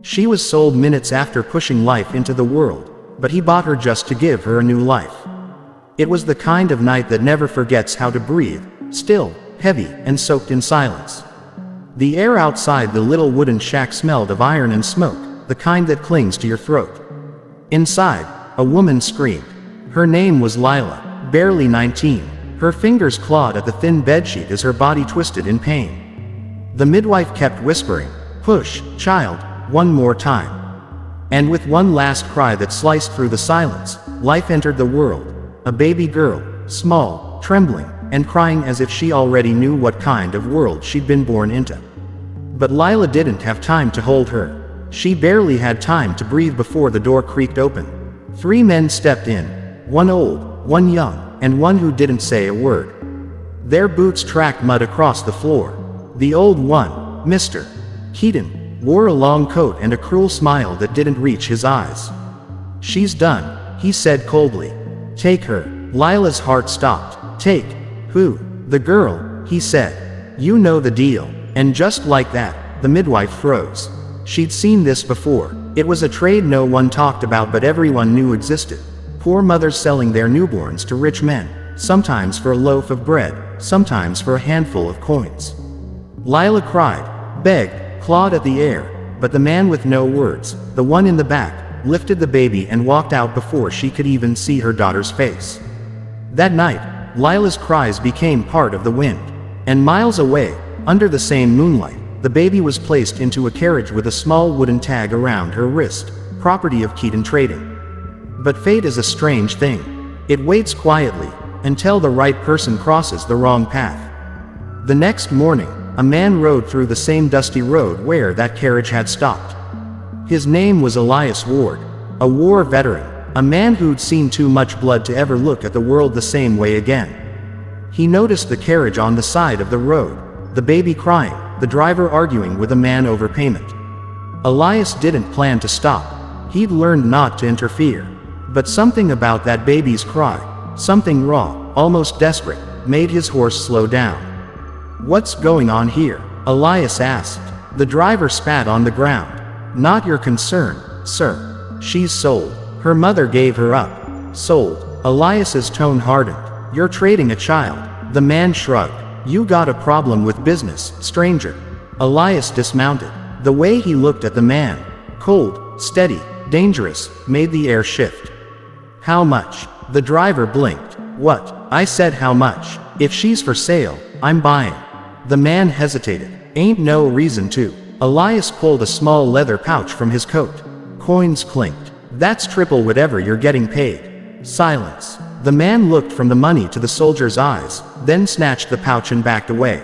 She was sold minutes after pushing life into the world, but he bought her just to give her a new life. It was the kind of night that never forgets how to breathe, still, heavy, and soaked in silence. The air outside the little wooden shack smelled of iron and smoke, the kind that clings to your throat. Inside, a woman screamed. Her name was Lila, barely 19. Her fingers clawed at the thin bedsheet as her body twisted in pain. The midwife kept whispering, "Push, child, one more time." And with one last cry that sliced through the silence, life entered the world. A baby girl, small, trembling, and crying as if she already knew what kind of world she'd been born into. But Lila didn't have time to hold her. She barely had time to breathe before the door creaked open. 3 men stepped in, one old, one young, and one who didn't say a word. Their boots tracked mud across the floor. The old one, Mr. Keaton, wore a long coat and a cruel smile that didn't reach his eyes. "She's done," he said coldly. "Take her." Lila's heart stopped. "Take who?" "The girl," he said. "You know the deal." And just like that, the midwife froze. She'd seen this before. It was a trade no one talked about but everyone knew existed. Poor mothers selling their newborns to rich men, sometimes for a loaf of bread, sometimes for a handful of coins. Lila cried, begged, clawed at the air, but the man with no words, the one in the back, lifted the baby and walked out before she could even see her daughter's face. That night, Lila's cries became part of the wind. And miles away, under the same moonlight, the baby was placed into a carriage with a small wooden tag around her wrist, property of Keaton Trading. But fate is a strange thing. It waits quietly, until the right person crosses the wrong path. The next morning, a man rode through the same dusty road where that carriage had stopped. His name was Elias Ward, a war veteran, a man who'd seen too much blood to ever look at the world the same way again. He noticed the carriage on the side of the road, the baby crying, the driver arguing with a man over payment. Elias didn't plan to stop. He'd learned not to interfere. But something about that baby's cry, something raw, almost desperate, made his horse slow down. "What's going on here?" Elias asked. The driver spat on the ground. "Not your concern, sir. She's sold. Her mother gave her up." "Sold?" Elias's tone hardened. "You're trading a child." The man shrugged. "You got a problem with business, stranger." Elias dismounted. The way he looked at the man, cold, steady, dangerous, made the air shift. "How much?" The driver blinked. "What?" I said how much. "If she's for sale, I'm buying." The man hesitated. "Ain't no reason to." Elias pulled a small leather pouch from his coat. Coins clinked. "That's triple whatever you're getting paid." Silence. The man looked from the money to the soldier's eyes, then snatched the pouch and backed away.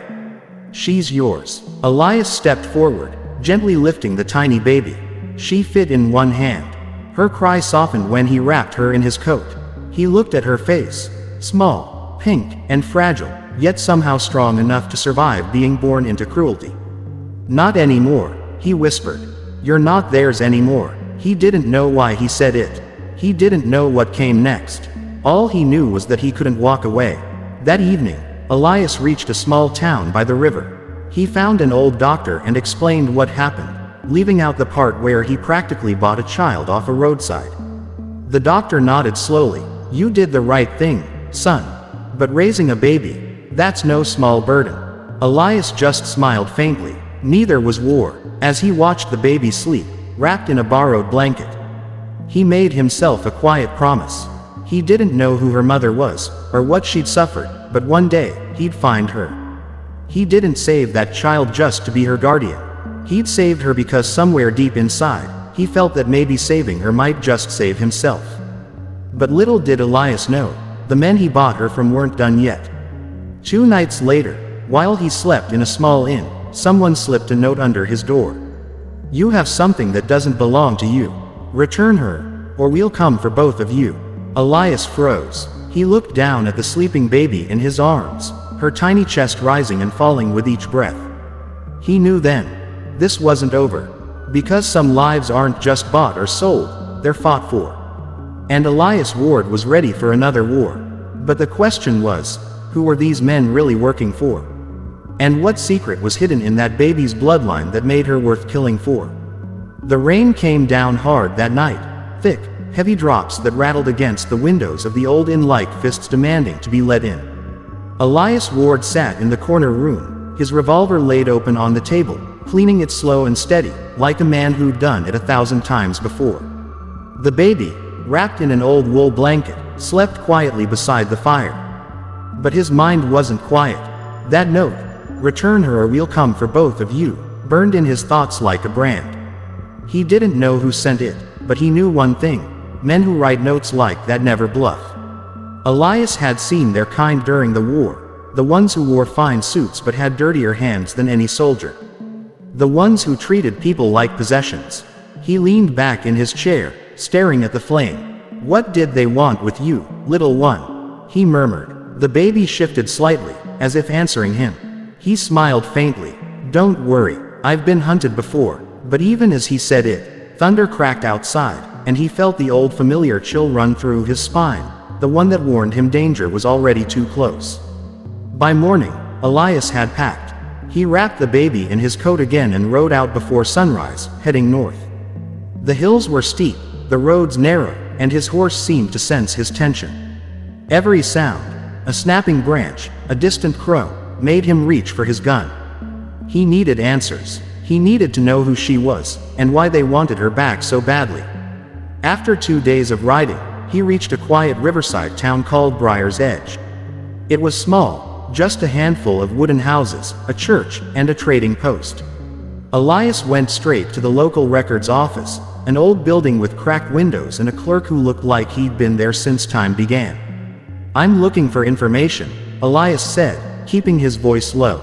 "She's yours." Elias stepped forward, gently lifting the tiny baby. She fit in one hand. Her cry softened when he wrapped her in his coat. He looked at her face, small, pink, and fragile, yet somehow strong enough to survive being born into cruelty. "Not anymore," he whispered. "You're not theirs anymore." He didn't know why he said it. He didn't know what came next. All he knew was that he couldn't walk away. That evening, Elias reached a small town by the river. He found an old doctor and explained what happened, leaving out the part where he practically bought a child off a roadside. The doctor nodded slowly. "You did the right thing, son. But raising a baby, that's no small burden." Elias just smiled faintly. Neither was War, as he watched the baby sleep, wrapped in a borrowed blanket. He made himself a quiet promise. He didn't know who her mother was, or what she'd suffered, but one day, he'd find her. He didn't save that child just to be her guardian. He'd saved her because somewhere deep inside, he felt that maybe saving her might just save himself. But little did Elias know, the men he bought her from weren't done yet. 2 nights later, while he slept in a small inn, someone slipped a note under his door. "You have something that doesn't belong to you. Return her, or we'll come for both of you." Elias froze. He looked down at the sleeping baby in his arms, her tiny chest rising and falling with each breath. He knew then, this wasn't over. Because some lives aren't just bought or sold, they're fought for. And Elias Ward was ready for another war. But the question was, who were these men really working for? And what secret was hidden in that baby's bloodline that made her worth killing for? The rain came down hard that night, thick, heavy drops that rattled against the windows of the old inn like fists demanding to be let in. Elias Ward sat in the corner room, his revolver laid open on the table, cleaning it slow and steady, like a man who'd done it 1,000 times before. The baby, wrapped in an old wool blanket, slept quietly beside the fire. But his mind wasn't quiet. That note, "Return her or we'll come for both of you," burned in his thoughts like a brand. He didn't know who sent it, but he knew one thing: men who write notes like that never bluff. Elias had seen their kind during the war, the ones who wore fine suits but had dirtier hands than any soldier. The ones who treated people like possessions. He leaned back in his chair, staring at the flame. "What did they want with you, little one?" he murmured. The baby shifted slightly, as if answering him. He smiled faintly. "Don't worry, I've been hunted before." But even as he said it, thunder cracked outside, and he felt the old familiar chill run through his spine, the one that warned him danger was already too close. By morning, Elias had packed. He wrapped the baby in his coat again and rode out before sunrise, heading north. The hills were steep, the roads narrow, and his horse seemed to sense his tension. Every sound, a snapping branch, a distant crow, made him reach for his gun. He needed answers. He needed to know who she was, and why they wanted her back so badly. After 2 days of riding, he reached a quiet riverside town called Briar's Edge. It was small, just a handful of wooden houses, a church, and a trading post. Elias went straight to the local records office, an old building with cracked windows and a clerk who looked like he'd been there since time began. "I'm looking for information," Elias said, keeping his voice low.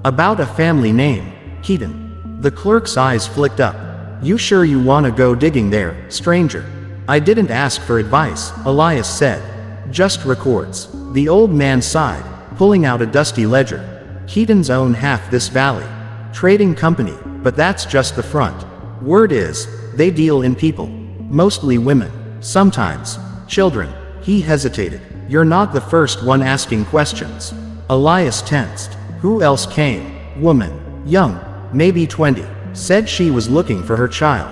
"About a family name, Keaton." The clerk's eyes flicked up. "You sure you want to go digging there, stranger?" "I didn't ask for advice," Elias said. "Just records." The old man sighed, pulling out a dusty ledger. "Keaton's own half this valley. Trading company, but that's just the front. Word is, they deal in people. Mostly women. Sometimes children." He hesitated. "You're not the first one asking questions." Elias tensed. "Who else came?" "Woman. Young. Maybe 20. Said she was looking for her child.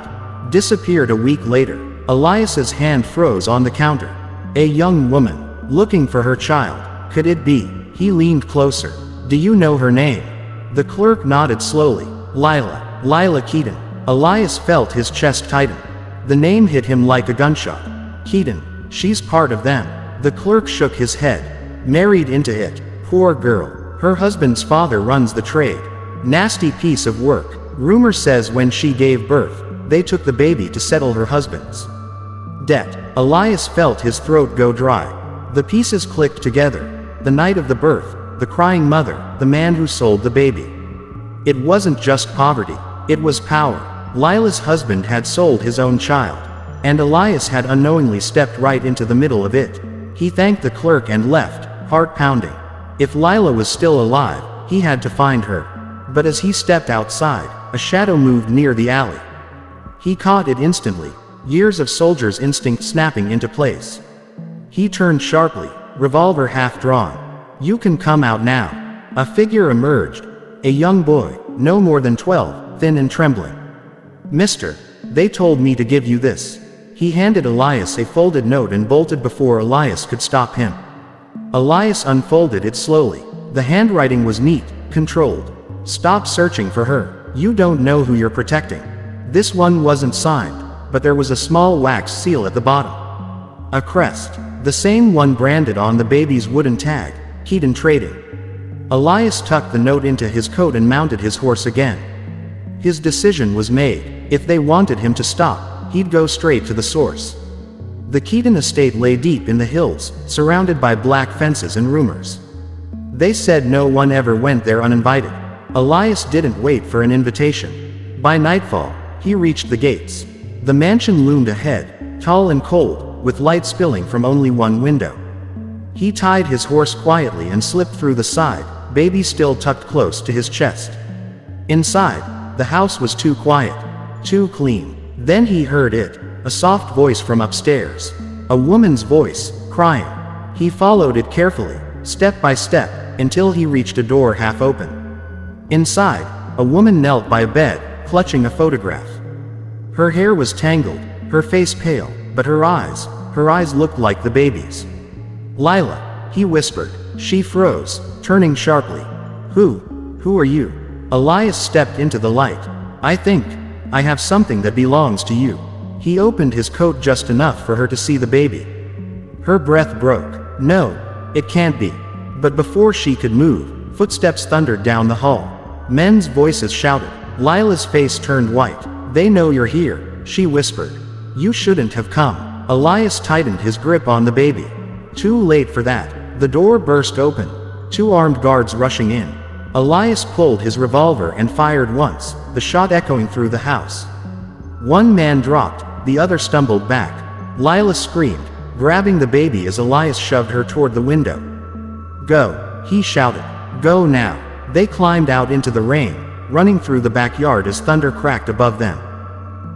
Disappeared a week later." Elias's hand froze on the counter. A young woman, looking for her child. Could it be? He leaned closer. "Do you know her name?" The clerk nodded slowly. Lila Keaton." Elias felt his chest tighten. The name hit him like a gunshot. "Keaton. She's part of them." The clerk shook his head. "Married into it. Poor girl. Her husband's father runs the trade. Nasty piece of work. Rumor says when she gave birth, they took the baby to settle her husband's debt." Elias felt his throat go dry. The pieces clicked together. The night of the birth, the crying mother, the man who sold the baby. It wasn't just poverty, it was power. Lila's husband had sold his own child, and Elias had unknowingly stepped right into the middle of it. He thanked the clerk and left, heart pounding. If Lila was still alive, he had to find her. But as he stepped outside, a shadow moved near the alley. He caught it instantly, years of soldier's instinct snapping into place. He turned sharply, revolver half drawn. "You can come out now." A figure emerged. A young boy, no more than 12, thin and trembling. "Mister, they told me to give you this." He handed Elias a folded note and bolted before Elias could stop him. Elias unfolded it slowly. The handwriting was neat, controlled. "Stop searching for her. You don't know who you're protecting." This one wasn't signed, but there was a small wax seal at the bottom. A crest, the same one branded on the baby's wooden tag, Keaton Trading. Elias tucked the note into his coat and mounted his horse again. His decision was made. If they wanted him to stop, he'd go straight to the source. The Keaton estate lay deep in the hills, surrounded by black fences and rumors. They said no one ever went there uninvited. Elias didn't wait for an invitation. By nightfall, he reached the gates. The mansion loomed ahead, tall and cold, with light spilling from only one window. He tied his horse quietly and slipped through the side, baby still tucked close to his chest. Inside, the house was too quiet, too clean. Then he heard it, a soft voice from upstairs. A woman's voice, crying. He followed it carefully, step by step, until he reached a door half open. Inside, a woman knelt by a bed, clutching a photograph. Her hair was tangled, her face pale, but her eyes looked like the baby's. "Lila," he whispered. She froze, turning sharply. Who are you?" Elias stepped into the light. I think I have something that belongs to you." He opened his coat just enough for her to see the baby. Her breath broke. "No, it can't be." But before she could move, footsteps thundered down the hall. Men's voices shouted. Lila's face turned white. "They know you're here," she whispered. "You shouldn't have come." Elias tightened his grip on the baby. Too late for that. The door burst open. 2 armed guards rushing in. Elias pulled his revolver and fired once, the shot echoing through the house. One man dropped, the other stumbled back. Lila screamed, grabbing the baby as Elias shoved her toward the window. "Go," he shouted. "Go now." They climbed out into the rain, running through the backyard as thunder cracked above them.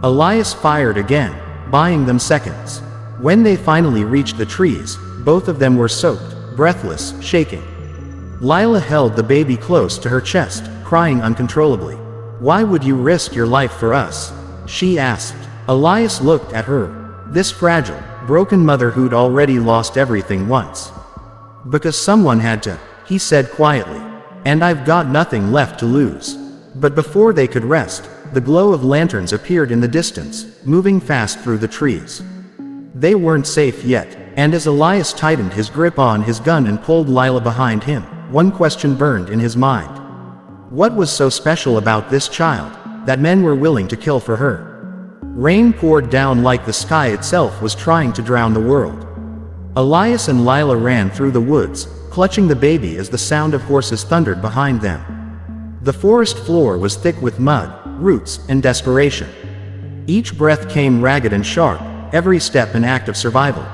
Elias fired again, buying them seconds. When they finally reached the trees, both of them were soaked, breathless, shaking. Lila held the baby close to her chest, crying uncontrollably. "Why would you risk your life for us?" she asked. Elias looked at her. This fragile, broken mother who'd already lost everything once. "Because someone had to," he said quietly. "And I've got nothing left to lose." But before they could rest, the glow of lanterns appeared in the distance, moving fast through the trees. They weren't safe yet, and as Elias tightened his grip on his gun and pulled Lila behind him, one question burned in his mind. What was so special about this child, that men were willing to kill for her? Rain poured down like the sky itself was trying to drown the world. Elias and Lila ran through the woods, clutching the baby as the sound of horses thundered behind them. The forest floor was thick with mud, roots, and desperation. Each breath came ragged and sharp, every step an act of survival.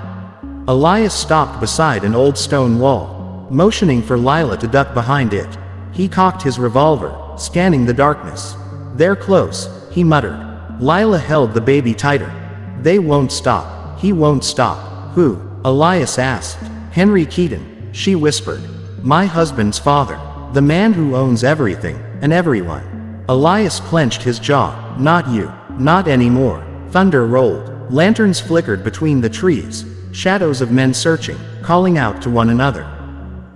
Elias stopped beside an old stone wall, motioning for Lila to duck behind it. He cocked his revolver, scanning the darkness. "They're close," he muttered. Lila held the baby tighter. "They won't stop. He won't stop." "Who?" Elias asked. "Henry Keaton," she whispered. "My husband's father. The man who owns everything, and everyone." Elias clenched his jaw. "Not you. Not anymore." Thunder rolled. Lanterns flickered between the trees. Shadows of men searching, calling out to one another.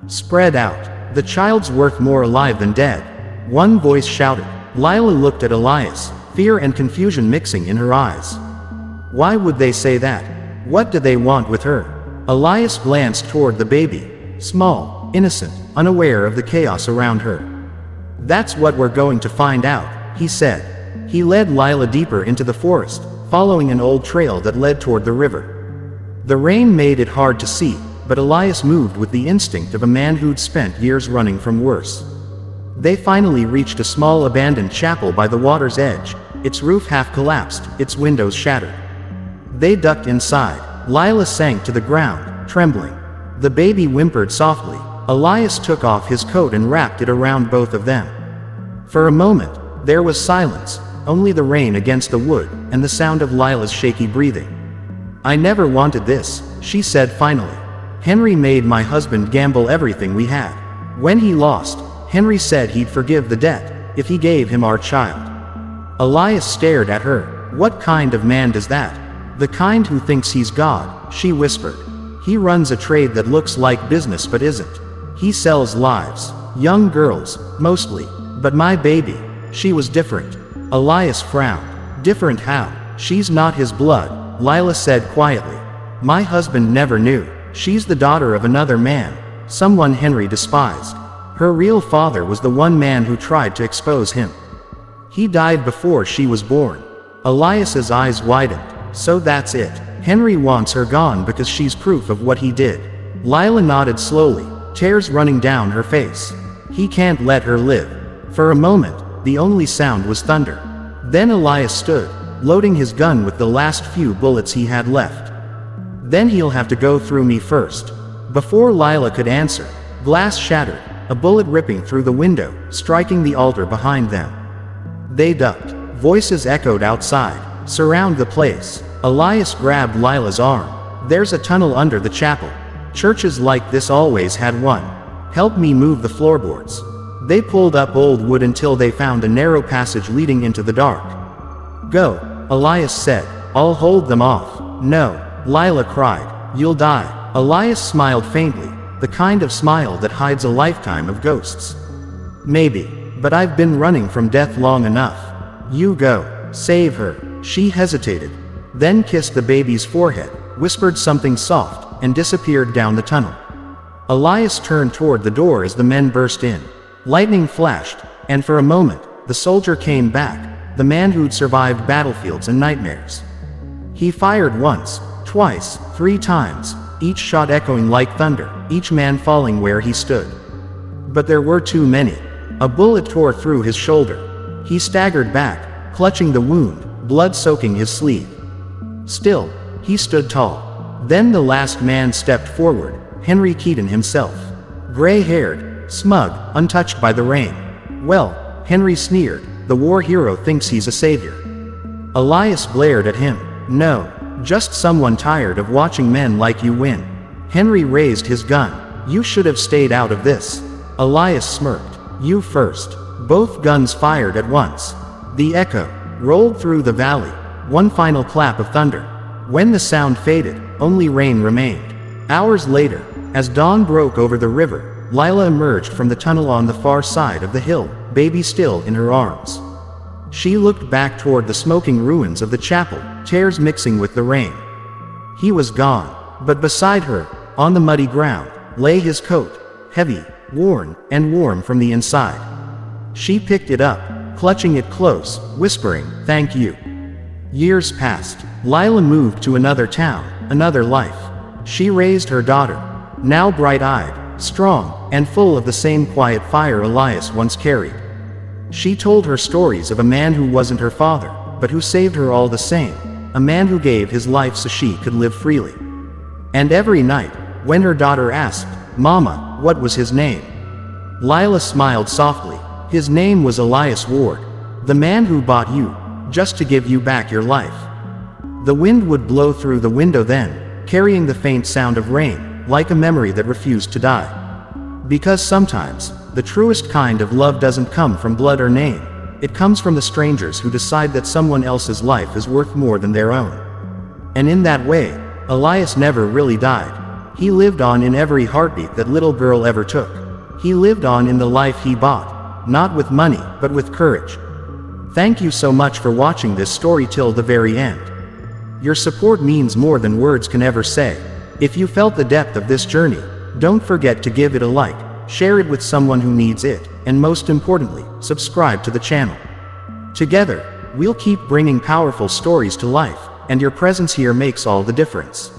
"Spread out. The child's worth more alive than dead," one voice shouted. Lila looked at Elias, fear and confusion mixing in her eyes. Why would they say that? What do they want with her? Elias glanced toward the baby, small, innocent, unaware of the chaos around her. "That's what we're going to find out," he said. He led Lila deeper into the forest, following an old trail that led toward the river. The rain made it hard to see, but Elias moved with the instinct of a man who'd spent years running from worse. They finally reached a small abandoned chapel by the water's edge, its roof half collapsed, its windows shattered. They ducked inside. Lila sank to the ground, trembling. The baby whimpered softly. Elias took off his coat and wrapped it around both of them. For a moment, there was silence, only the rain against the wood, and the sound of Lila's shaky breathing. "I never wanted this," she said finally. "Henry made my husband gamble everything we had. When he lost, Henry said he'd forgive the debt, if he gave him our child." Elias stared at her. "What kind of man does that?" "The kind who thinks he's God," she whispered. "He runs a trade that looks like business but isn't. He sells lives. Young girls, mostly. But my baby, she was different." Elias frowned. "Different how?" "She's not his blood," Lila said quietly. "My husband never knew. She's the daughter of another man, someone Henry despised. Her real father was the one man who tried to expose him. He died before she was born." Elias's eyes widened. "So that's it. Henry wants her gone because she's proof of what he did." Lila nodded slowly, tears running down her face. "He can't let her live." For a moment, the only sound was thunder. Then Elias stood, loading his gun with the last few bullets he had left. "Then he'll have to go through me first." Before Lila could answer, glass shattered, a bullet ripping through the window, striking the altar behind them. They ducked. Voices echoed outside. "Surround the place." Elias grabbed Lila's arm. "There's a tunnel under the chapel. Churches like this always had one. Help me move the floorboards." They pulled up old wood until they found a narrow passage leading into the dark. "Go," Elias said. I'll hold them off. No, Lila cried. You'll die. Elias smiled faintly, the kind of smile that hides a lifetime of ghosts. Maybe, but I've been running from death long enough. You go. Save her. She hesitated, then kissed the baby's forehead, whispered something soft, and disappeared down the tunnel. Elias turned toward the door as the men burst in. Lightning flashed, and for a moment, the soldier came back, the man who'd survived battlefields and nightmares. He fired once, twice, 3 times, each shot echoing like thunder, each man falling where he stood. But there were too many. A bullet tore through his shoulder. He staggered back, clutching the wound, blood soaking his sleeve. Still, he stood tall. Then the last man stepped forward, Henry Keaton himself. Gray-haired, smug, untouched by the rain. Well, Henry sneered, the war hero thinks he's a savior. Elias glared at him. No, just someone tired of watching men like you win. Henry raised his gun. You should have stayed out of this. Elias smirked. You first. Both guns fired at once. The echo rolled through the valley. One final clap of thunder. When the sound faded, only rain remained. Hours later, as dawn broke over the river, Lila emerged from the tunnel on the far side of the hill, baby still in her arms. She looked back toward the smoking ruins of the chapel, tears mixing with the rain. He was gone, but beside her, on the muddy ground, lay his coat, heavy, worn, and warm from the inside. She picked it up, clutching it close, whispering, "Thank you." Years passed. Lila moved to another town, another life. She raised her daughter, now bright-eyed, strong, and full of the same quiet fire Elias once carried. She told her stories of a man who wasn't her father, but who saved her all the same, a man who gave his life so she could live freely. And every night, when her daughter asked, "Mama, what was his name?" Lila smiled softly. His name was Elias Ward, the man who bought you, just to give you back your life. The wind would blow through the window then, carrying the faint sound of rain, like a memory that refused to die. Because sometimes, the truest kind of love doesn't come from blood or name. It comes from the strangers who decide that someone else's life is worth more than their own. And in that way, Elias never really died. He lived on in every heartbeat that little girl ever took. He lived on in the life he bought, not with money, but with courage. Thank you so much for watching this story till the very end. Your support means more than words can ever say. If you felt the depth of this journey, don't forget to give it a like, share it with someone who needs it, and most importantly, subscribe to the channel. Together, we'll keep bringing powerful stories to life, and your presence here makes all the difference.